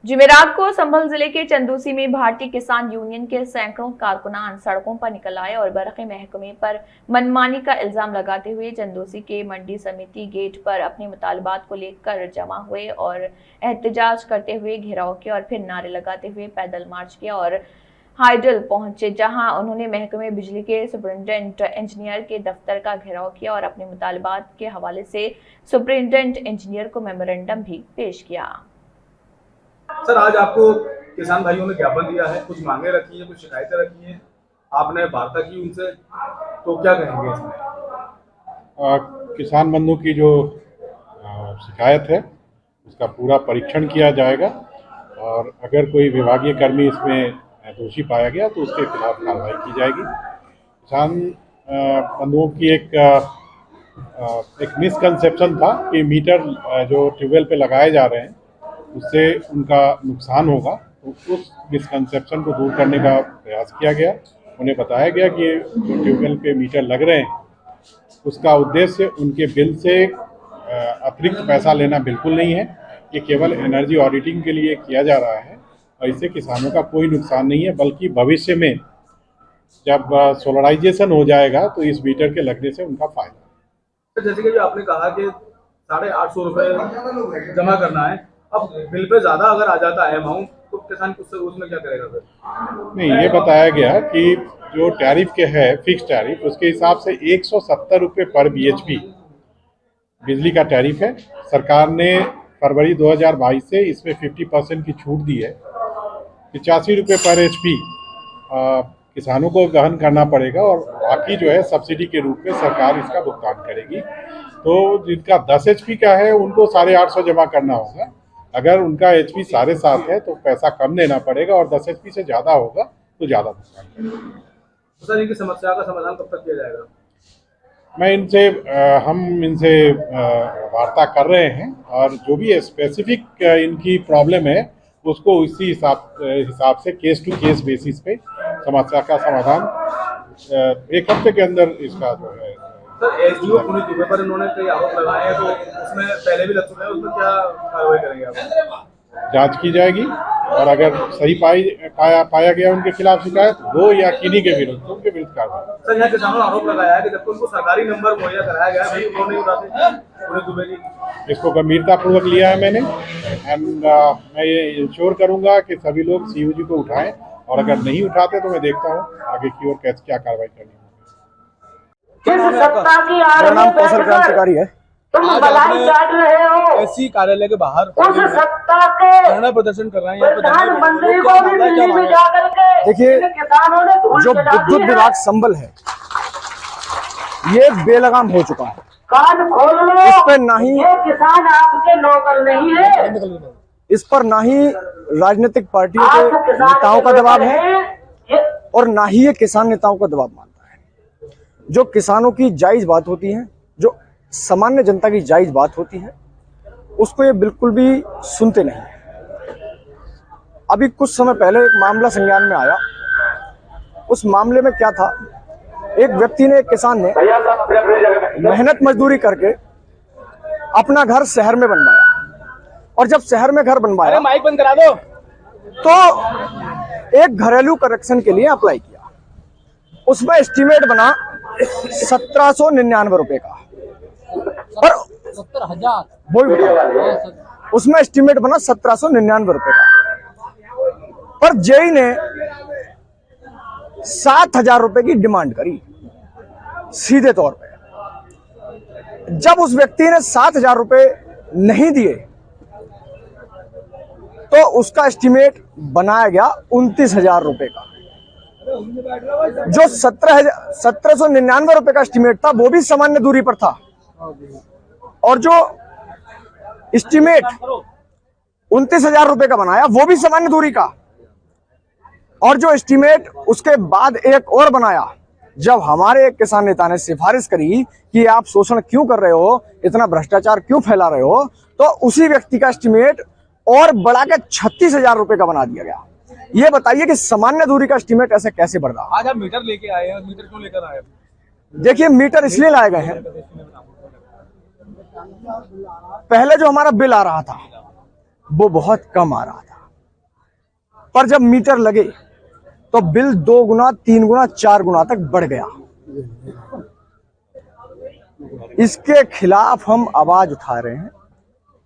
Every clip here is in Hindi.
जुमेरात को संभल जिले के चंदूसी में भारतीय किसान यूनियन के सैकड़ों कारकुनान सड़कों पर निकल आए और बरक़ी महकमे पर मनमानी का इल्जाम लगाते हुए चंदूसी के मंडी समिति गेट पर अपने मुतालबात को लेकर जमा हुए और एहतजाज करते हुए घेराव किया और फिर नारे लगाते हुए पैदल मार्च किया और हाइडल पहुंचे, जहां उन्होंने महकमे बिजली के सुपरिटेंडेंट इंजीनियर के दफ्तर का घेराव किया और अपने मुतालबात के हवाले से सुपरिटेंडेंट इंजीनियर को मेमोरेंडम भी पेश किया। सर, आज आपको किसान भाइयों ने ज्ञापन दिया है, कुछ मांगे रखी हैं, कुछ शिकायतें रखी हैं, आपने वार्ता की उनसे, तो क्या कहेंगे इसमें? किसान बंधु की जो शिकायत है उसका पूरा परीक्षण किया जाएगा और अगर कोई विभागीय कर्मी इसमें दोषी पाया गया तो उसके खिलाफ कार्रवाई की जाएगी। किसान बंधुओं की एक मिसकंसेप्शन था कि मीटर जो ट्यूबवेल पे लगाए जा रहे हैं उससे उनका नुकसान होगा, तो उस मिसकंसेप्शन को दूर करने का प्रयास किया गया। उन्हें बताया गया कि जो ट्यूबवेल पे मीटर लग रहे हैं उसका उद्देश्य उनके बिल से अतिरिक्त पैसा लेना बिल्कुल नहीं है, ये केवल एनर्जी ऑडिटिंग के लिए किया जा रहा है और इससे किसानों का कोई नुकसान नहीं है, बल्कि भविष्य में जब सोलराइजेशन हो जाएगा तो इस मीटर के लगने से उनका फायदा। जैसे कि जो आपने कहा कि 850 रुपये जमा करना है, अब बिल पे ज्यादा अगर आ जाता है अमाउंट तो किसान उसमें क्या करेगा फिर? नहीं, ये बताया गया कि जो टैरिफ के है फिक्स टैरिफ, उसके हिसाब से 170 रुपये पर BHP बिजली का टैरिफ है। सरकार ने फरवरी 2022 से इसमें 50% की छूट दी है। 85 रुपये पर HP किसानों को वहन करना पड़ेगा और बाकी जो है सब्सिडी के रूप में सरकार इसका भुगतान करेगी। तो जिनका 10 HP का है उनको 850 जमा करना होगा। अगर उनका HP 7.5 है तो पैसा कम देना पड़ेगा और 10 HP से ज़्यादा होगा तो ज़्यादा भुगतान करेगा। तो सर, इनकी समस्या का समाधान कब तक किया जाएगा? हम इनसे वार्ता कर रहे हैं और जो भी स्पेसिफिक इनकी प्रॉब्लम है उसको इसी हिसाब से केस टू केस बेसिस पे समस्या का समाधान एक हफ्ते के अंदर इसका जो है। सर, SDO पुनीत दुबे पर इन्होंने कई आरोप लगाए हैं, तो उसमें पहले भी लग चुका है, उसमें क्या कार्रवाई करेंगे आप? जांच की जाएगी और अगर सही पाया गया उनके खिलाफ शिकायत, वो या किन्हीं के विरुद्ध, तो उनके विरुद्ध कार्रवाई। सर, यहाँ किसानों ने आरोप लगाया है कि जब उनको सरकारी नंबर मुहैया कराया गया है वो नहीं उठाते पुनीत दुबे जी। इसको गंभीरतापूर्वक लिया है मैंने एंड मैं ये इंश्योर करूंगा कि सभी लोग COG को उठाएं और अगर नहीं उठाते तो मैं देखता हूँ आगे की ओर कैसे क्या कार्रवाई करनी है। मेरा नाम कौशल क्रांतिकारी है। SC कार्यालय के बाहर धरना प्रदर्शन कर रहे हैं। देखिए, जो विद्युत विभाग संबल है ये बेलगाम हो चुका है। इस पर ना ही किसान आपके नौकर नहीं है, इस पर ना ही राजनीतिक पार्टियों के नेताओं का दबाव है और ना ही ये किसान नेताओं का दबाव मानता है। जो किसानों की जायज बात होती है, जो सामान्य जनता की जायज बात होती है, उसको ये बिल्कुल भी सुनते नहीं। अभी कुछ समय पहले एक मामला संज्ञान में आया। उस मामले में क्या था, एक व्यक्ति ने, एक किसान ने मेहनत मजदूरी करके अपना घर शहर में बनवाया और जब शहर में घर बनवाया, माइक बंद करा दो, तो एक घरेलू कनेक्शन के लिए अप्लाई किया। उसमें एस्टीमेट बना 1799 रुपए का और 70,000 बोल बताओ, उसमें एस्टीमेट बना 1799 रुपए का, पर जेई ने 7,000 रुपए की डिमांड करी सीधे तौर पे। जब उस व्यक्ति ने 7,000 रुपए नहीं दिए तो उसका एस्टीमेट बनाया गया 29,000 रुपए का। जो 1799 रुपए का एस्टीमेट था वो भी सामान्य दूरी पर था और जो एस्टीमेट 29,000 रुपए का बनाया वो भी सामान्य दूरी का, और जो एस्टीमेट उसके बाद एक और बनाया। जब हमारे एक किसान नेता ने सिफारिश करी कि आप शोषण क्यों कर रहे हो, इतना भ्रष्टाचार क्यों फैला रहे हो, तो उसी व्यक्ति का एस्टीमेट और बढ़ा के 36,000 रुपए का बना दिया गया। ये बताइए कि सामान्य दूरी का एस्टीमेट ऐसे कैसे बढ़ रहा? आज आप मीटर लेके आए हैं, मीटर क्यों लेकर आए? देखिए, मीटर इसलिए लाए गए हैं, पहले जो हमारा बिल आ रहा था वो बहुत कम आ रहा था। पर जब मीटर लगे तो बिल 2 गुना 3 गुना 4 गुना तक बढ़ गया। इसके खिलाफ हम आवाज उठा रहे हैं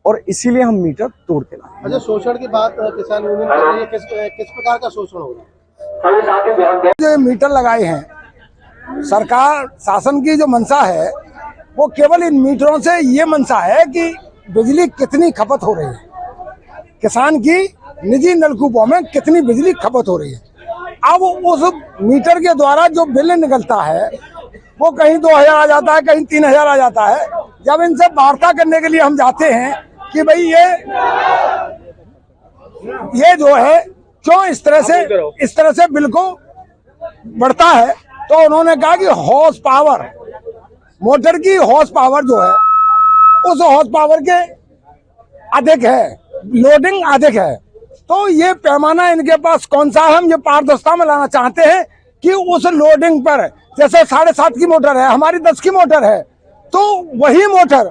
और इसीलिए हम मीटर तोड़ के लाए। अच्छा, शोषण की बात किसान यूनियन कर रही है, किस प्रकार का शोषण हो रहा है? जो मीटर लगाए हैं, सरकार शासन की जो मंशा है वो केवल इन मीटरों से ये मंशा है कि बिजली कितनी खपत हो रही है, किसान की निजी नलकूपों में कितनी बिजली खपत हो रही है। अब उस मीटर के द्वारा जो बिल निकलता है वो कहीं 2000 आ जाता है, कहीं 3000 आ जाता है। जब इनसे वार्ता करने के लिए हम जाते हैं कि भाई ये जो है क्यों इस तरह से बिल को बढ़ता है, तो उन्होंने कहा कि हॉर्स पावर, मोटर की हॉर्स पावर जो है उस हॉर्स पावर के अधिक है, लोडिंग अधिक है। तो ये पैमाना इनके पास कौन सा है, हम ये पारदर्शिता में लाना चाहते हैं कि उस लोडिंग पर, जैसे 7.5 की मोटर है, हमारी 10 की मोटर है, तो वही मोटर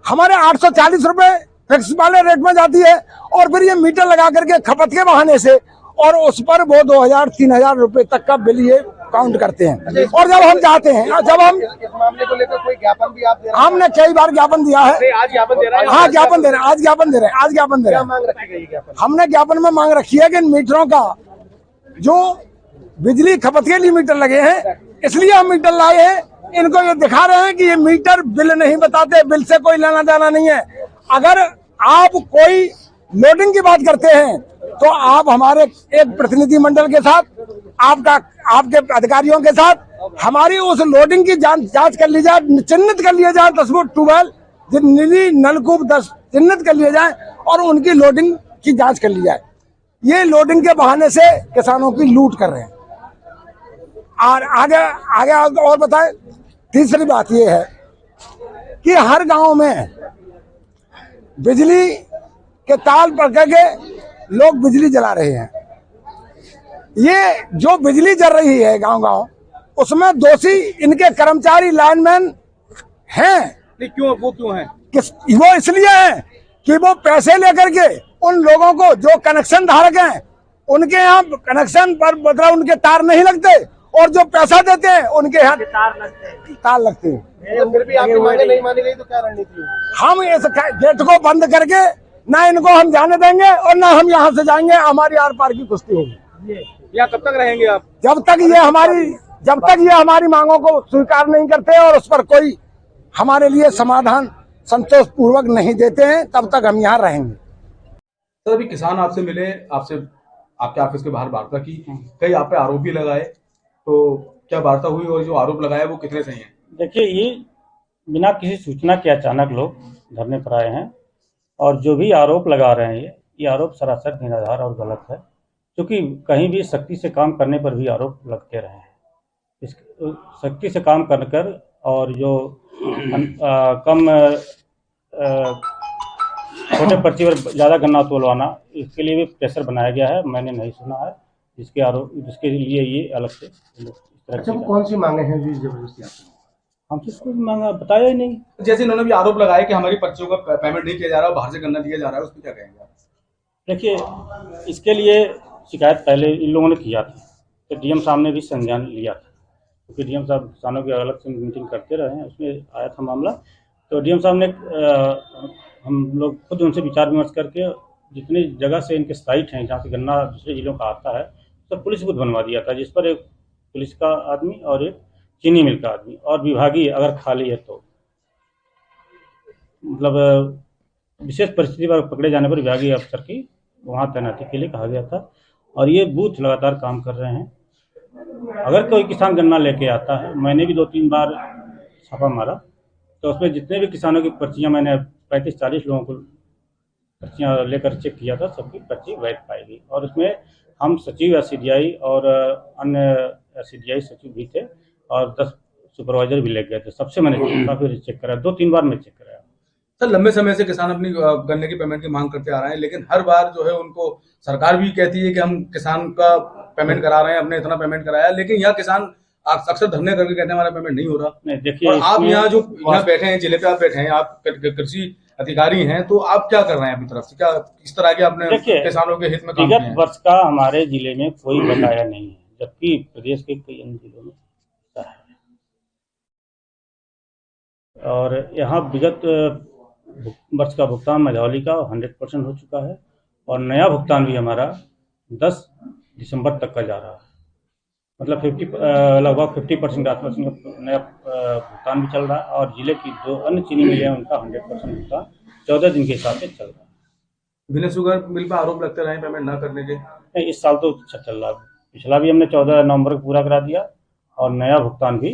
हमारे 840 रुपए फिक्स वाले रेट में जाती है और फिर ये मीटर लगा करके खपत के बहाने से और उस पर वो 2000-3000 रुपए तक का बिल ये काउंट करते हैं। और जब हम जाते हैं, जब हम इस मामले को लेकर कोई ज्ञापन भी आप दे रहे हैं? हमने कई बार ज्ञापन दिया है। आज ज्ञापन दे रहे हैं? हाँ, ज्ञापन दे रहे हैं, आज ज्ञापन दे रहे हैं, आज ज्ञापन दे रहे क्या हैं। मांग रखी गई ज्ञापन? हमने ज्ञापन में मांग रखी है कि इन मीटरों का जो बिजली खपत के लिए मीटर लगे हैं, इसलिए हम मीटर लाए हैं, इनको ये दिखा रहे हैं कि ये मीटर बिल नहीं बताते, बिल से कोई लेना देना नहीं है। अगर आप कोई लोडिंग की बात करते हैं तो आप हमारे एक प्रतिनिधि मंडल के साथ, आपके अधिकारियों के साथ हमारी उस लोडिंग की जांच कर ली जाए, चिन्हित कर लिए जाए 10 फुट ट्यूबवेल, निजी नलकूप 10 चिन्हित कर लिए जाए और उनकी लोडिंग की जांच कर ली जाए। ये लोडिंग के बहाने से किसानों की लूट कर रहे हैं। और आगे और बताएं। तीसरी बात ये है कि हर गांव में बिजली के तार पकड़ के लोग बिजली जला रहे हैं। ये जो बिजली जल रही है गांव-गांव, उसमें दोषी इनके कर्मचारी लाइनमैन हैं। नहीं, क्यों, वो क्यों है? वो इसलिए है कि वो पैसे लेकर के उन लोगों को, जो कनेक्शन धारक हैं, उनके यहाँ कनेक्शन पर मतलब उनके तार नहीं लगते और जो पैसा देते हैं उनके यहाँ तार लगते हैं। तो फिर भी आपकी मांगे नहीं मानी गई तो क्या रणनीति होगी? हम इस गेट को बंद करके ना इनको हम जाने देंगे और ना हम यहाँ से जाएंगे। हमारी आर पार की कुश्ती होगी। यहाँ कब तक रहेंगे आप? जब तक ये हमारी मांगों को स्वीकार नहीं करते और उस पर कोई हमारे लिए समाधान संतोष पूर्वक नहीं देते हैं, तब तक हम यहाँ रहेंगे। सर, अभी किसान आपसे मिले, आपसे आपके ऑफिस के बाहर वार्ता की, कई आप पे आरोप भी लगाए, तो क्या वार्ता हुई और जो आरोप लगाए वो कितने सही हैं? देखिए, ये बिना किसी सूचना के अचानक लोग धरने पर आए हैं और जो भी आरोप लगा रहे हैं ये आरोप सरासर निराधार और गलत है, क्योंकि कहीं भी सख्ती से काम करने पर भी आरोप लगते रहे हैं। इस सख्ती से काम कर और जो कम छोटे पर्ची पर ज़्यादा गन्ना तोलवाना, इसके लिए भी प्रेशर बनाया गया है। मैंने नहीं सुना है जिसके लिए ये अलग से। अच्छा, वो कौन सी मांगे हैं जो इस जबरदस्ती आपकी? हमसे कुछ मांगा बताया ही नहीं। जैसे इन्होंने भी आरोप लगाया कि हमारी पर्चियों का पेमेंट नहीं किया जा रहा, बाहर से गन्ना दिया जा रहा है, उस पर क्या कहेंगे आप? देखिए, इसके लिए शिकायत पहले इन लोगों ने किया था, तो डीएम साहब ने भी संज्ञान लिया था, क्योंकि डीएम साहब किसानों की अलग से मीटिंग करते रहे हैं, उसमें आया था मामला। तो डीएम साहब ने हम लोग खुद उनसे विचार विमर्श करके जितनी जगह से इनके साइट हैं जहाँ से गन्ना दूसरे जिलों का आता है, सब पुलिस बूथ बनवा दिया था, जिस पर एक पुलिस का आदमी और एक चीनी मिल का आदमी और विभागीय अगर खाली है तो मतलब विशेष परिस्थिति पर पकड़े जाने पर विभागीय अफसर की वहाँ तैनाती के लिए कहा गया था। और ये बूथ लगातार काम कर रहे हैं। अगर कोई किसान गन्ना लेके आता है, मैंने भी 2-3 बार छापा मारा, तो उसमें जितने भी किसानों की पर्चियाँ, मैंने 35-40 लोगों को पर्चियाँ लेकर चेक किया था, सबकी पर्ची वैध पाई गई। और उसमें हम सचिव एससीडीआई और अन्य एससीडीआई सचिव भी थे और 10 सुपरवाइजर भी ले गए थे। सबसे मैंने काफ़ी चेक कराया, 2-3 बार मैं चेक कराया। सर, लंबे समय से किसान अपनी गन्ने की पेमेंट की मांग करते आ रहे हैं, लेकिन हर बार जो है उनको सरकार भी कहती है कि हम किसान का पेमेंट करा रहे हैं, हमने इतना पेमेंट कराया, लेकिन यहाँ किसान अक्सर धरने करके कहते हैं हमारा पेमेंट नहीं हो रहा। नहीं, देखिए, और आप यहाँ बैठे हैं, जिले पे आप बैठे हैं, आप कृषि अधिकारी हैं, तो आप क्या कर रहे हैं अपनी तरफ से, क्या किस तरह के आपने देखिए, किसानों के हित में काम किए विगत हैं? वर्ष का हमारे जिले में कोई बकाया नहीं है, जबकि प्रदेश के कई अन्य जिलों में ऐसा है। और यहाँ विगत वर्ष का भुगतान मझौली का 100% हो चुका है और नया भुगतान भी हमारा 10 दिसंबर तक का जा रहा है। मतलब लगभग 50% के आसपास नया भुगतान भी चल रहा है और जिले की जो अन्य चीनी मिलें हैं उनका 100% भुगतान 14 दिन के हिसाब से चल रहा है। विनय शुगर मिल पर आरोप लगते रहे पेमेंट न करने के? नहीं, इस साल तो अच्छा चल रहा है। पिछला भी हमने 14 नवंबर को पूरा करा दिया और नया भुगतान भी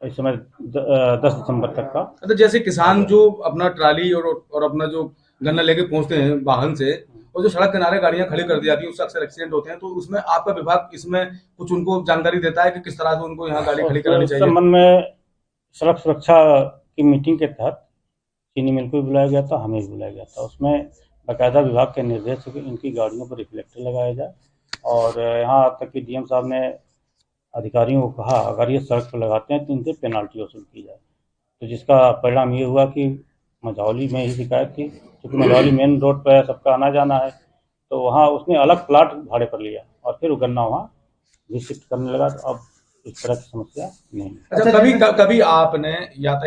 इस समय 10 दिसंबर तक का। तो जैसे किसान जो अपना ट्राली और अपना जो गन्ना लेके पहुंचते हैं वाहन से, और जो सड़क किनारे गाड़ियां खड़ी कर दी जाती हैं उससे अक्सर एक्सीडेंट होते हैं, तो उसमें आपका विभाग इसमें कुछ उनको जानकारी देता है कि किस तरह से उनको यहाँ गाड़ी खड़ी करानी उस चाहिए? संबंध में सड़क सुरक्षा की मीटिंग के तहत चीनी मिल को भी बुलाया गया था, हमें भी बुलाया गया था। उसमें बाकायदा विभाग के निर्देश है कि इनकी गाड़ियों पर रिफ्लेक्टर लगाया जाए और यहाँ तक कि डीएम साहब ने अधिकारियों को कहा अगर ये सड़क पर लगाते हैं तो इनसे पेनाल्टी वसूल की जाए। तो जिसका परिणाम ये हुआ कि मझौली में ही शिकायत थी, क्योंकि मझौली मेन रोड पर सबका आना जाना है, तो वहाँ उसने अलग प्लाट भाड़े पर लिया और फिर वो गन्ना वहाँ भी शिफ्ट करने लगा। तो अब इस तरह की समस्या नहीं है। अच्छा, कभी आपने यातायात